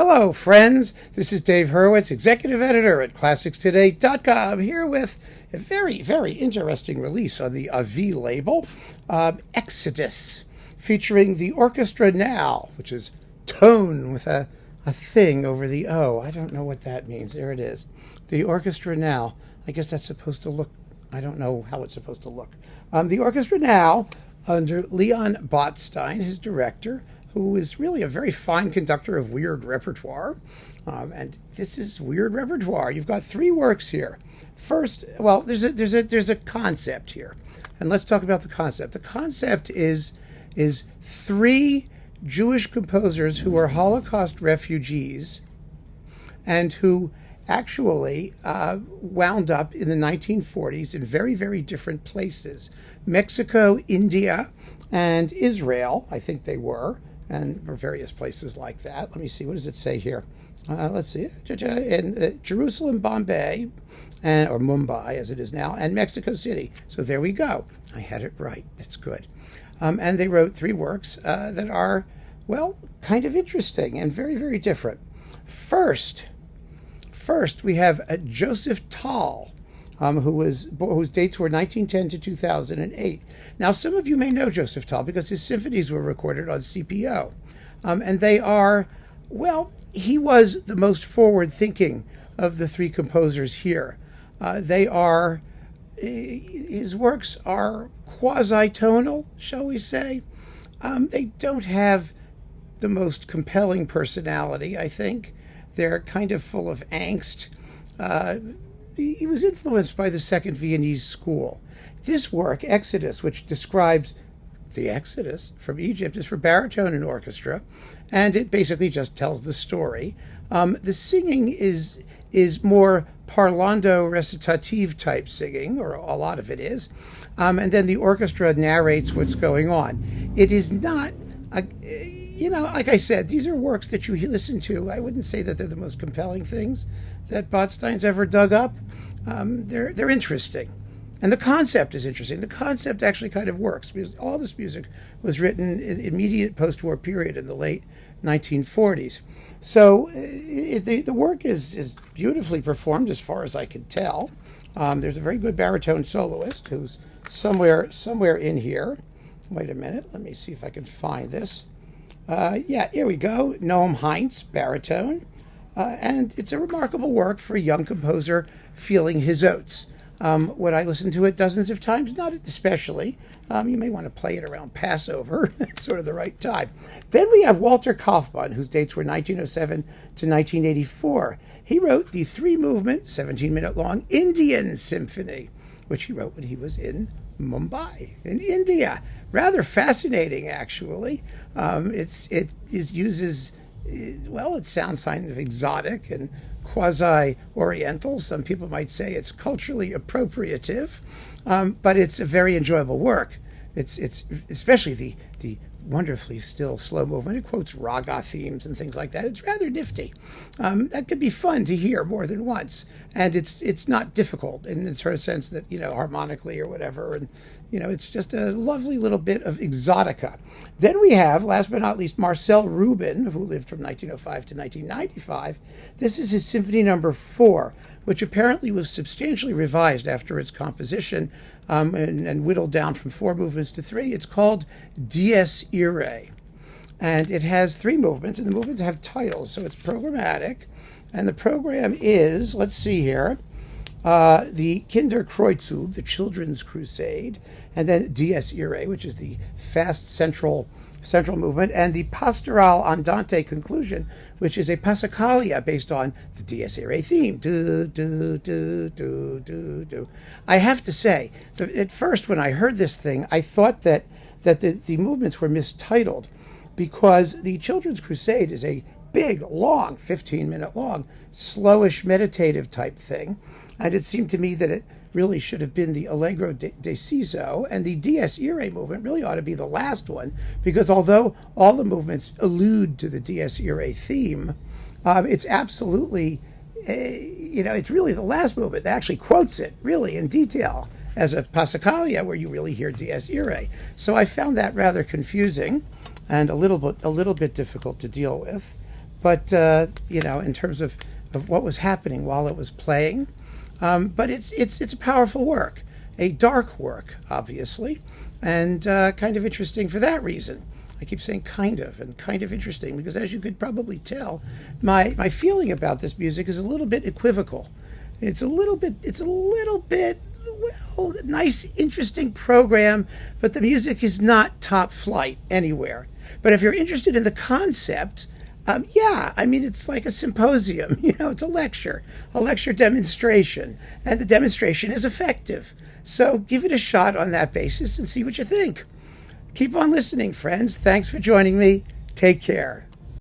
Hello, friends. This is Dave Hurwitz, executive editor at ClassicsToday.com, here with a very, very interesting release on the Avie label, Exodus, featuring the Orchestra Now, which is tone with a thing over the O. I don't know what that means. There it is. The Orchestra Now. I guess that's supposed to look, I don't know how it's supposed to look. The Orchestra Now, under Leon Botstein, his director, who is really a very fine conductor of weird repertoire. And this is weird repertoire. You've got three works here. First, well, there's a concept here. And let's talk about the concept. The concept is three Jewish composers who are Holocaust refugees and who actually wound up in the 1940s in very, very different places. Mexico, India, and Israel, I think they were, and various places like that. Let me see, what does it say here? Let's see, in Jerusalem, Bombay, or Mumbai as it is now, and Mexico City. So there we go. I had it right. That's good. And they wrote three works that are, well, kind of interesting and very, very different. First, we have Josef Tal, whose dates were 1910 to 2008. Now, some of you may know Josef Tal because his symphonies were recorded on CPO. And they are, well, he was the most forward-thinking of the three composers here. His works are quasi-tonal, shall we say. They don't have the most compelling personality, I think. They're kind of full of angst. He was influenced by the Second Viennese School. This work, Exodus, which describes the Exodus from Egypt, is for baritone and orchestra, and it basically just tells the story. The singing is more parlando recitative type singing, or a lot of it is, and then the orchestra narrates what's going on. It is not, like I said, these are works that you listen to. I wouldn't say that they're the most compelling things that Botstein's ever dug up. They're interesting. And the concept is interesting. The concept actually kind of works because all this music was written in immediate post-war period in the late 1940s. So the work is beautifully performed as far as I can tell. There's a very good baritone soloist who's somewhere in here. Wait a minute. Let me see if I can find this. Yeah, here we go. Noam Heinz, baritone. And it's a remarkable work for a young composer feeling his oats. Would I listen to it dozens of times? Not especially. You may want to play it around Passover. That's sort of the right time. Then we have Walter Kaufmann, whose dates were 1907 to 1984. He wrote the three-movement, 17-minute long Indian Symphony, which he wrote when he was in Mumbai, in India. Rather fascinating, actually. It uses, well, it sounds kind of exotic and quasi-oriental. Some people might say it's culturally appropriative, but it's a very enjoyable work. It's especially the wonderfully still slow movement. It quotes raga themes and things like that. It's rather nifty. That could be fun to hear more than once, and it's not difficult in the sort of sense that, harmonically or whatever, and it's just a lovely little bit of exotica. Then we have, last but not least, Marcel Rubin, who lived from 1905 to 1995. This is his Symphony Number 4, which apparently was substantially revised after its composition and whittled down from 4 movements to 3. It's called Dies Irae, and it has 3 movements, and the movements have titles, so it's programmatic. And the program is, let's see here, the Kinderkreuzzug, the Children's Crusade, and then Dies Irae, which is the fast central movement, and the Pastoral Andante conclusion, which is a Passacaglia based on the Dies Irae theme. Do, do, do, do, do, do. I have to say, at first when I heard this thing, I thought that the movements were mistitled, because the Children's Crusade is a big, long, 15-minute long, slowish, meditative type thing. And it seemed to me that it really should have been the Allegro deciso, and the Dies Irae movement really ought to be the last one, because although all the movements allude to the Dies Irae theme, it's absolutely, it's really the last movement that actually quotes it really in detail as a Passacaglia where you really hear Dies Irae. So I found that rather confusing and a little bit difficult to deal with. but in terms of what was happening while it was playing. But it's a powerful work, a dark work, obviously, and kind of interesting for that reason. I keep saying kind of interesting because, as you could probably tell, my feeling about this music is a little bit equivocal. It's a little bit, well, nice, interesting program, but the music is not top flight anywhere. But if you're interested in the concept, it's like a symposium, it's a lecture demonstration, and the demonstration is effective. So give it a shot on that basis and see what you think. Keep on listening, friends. Thanks for joining me. Take care.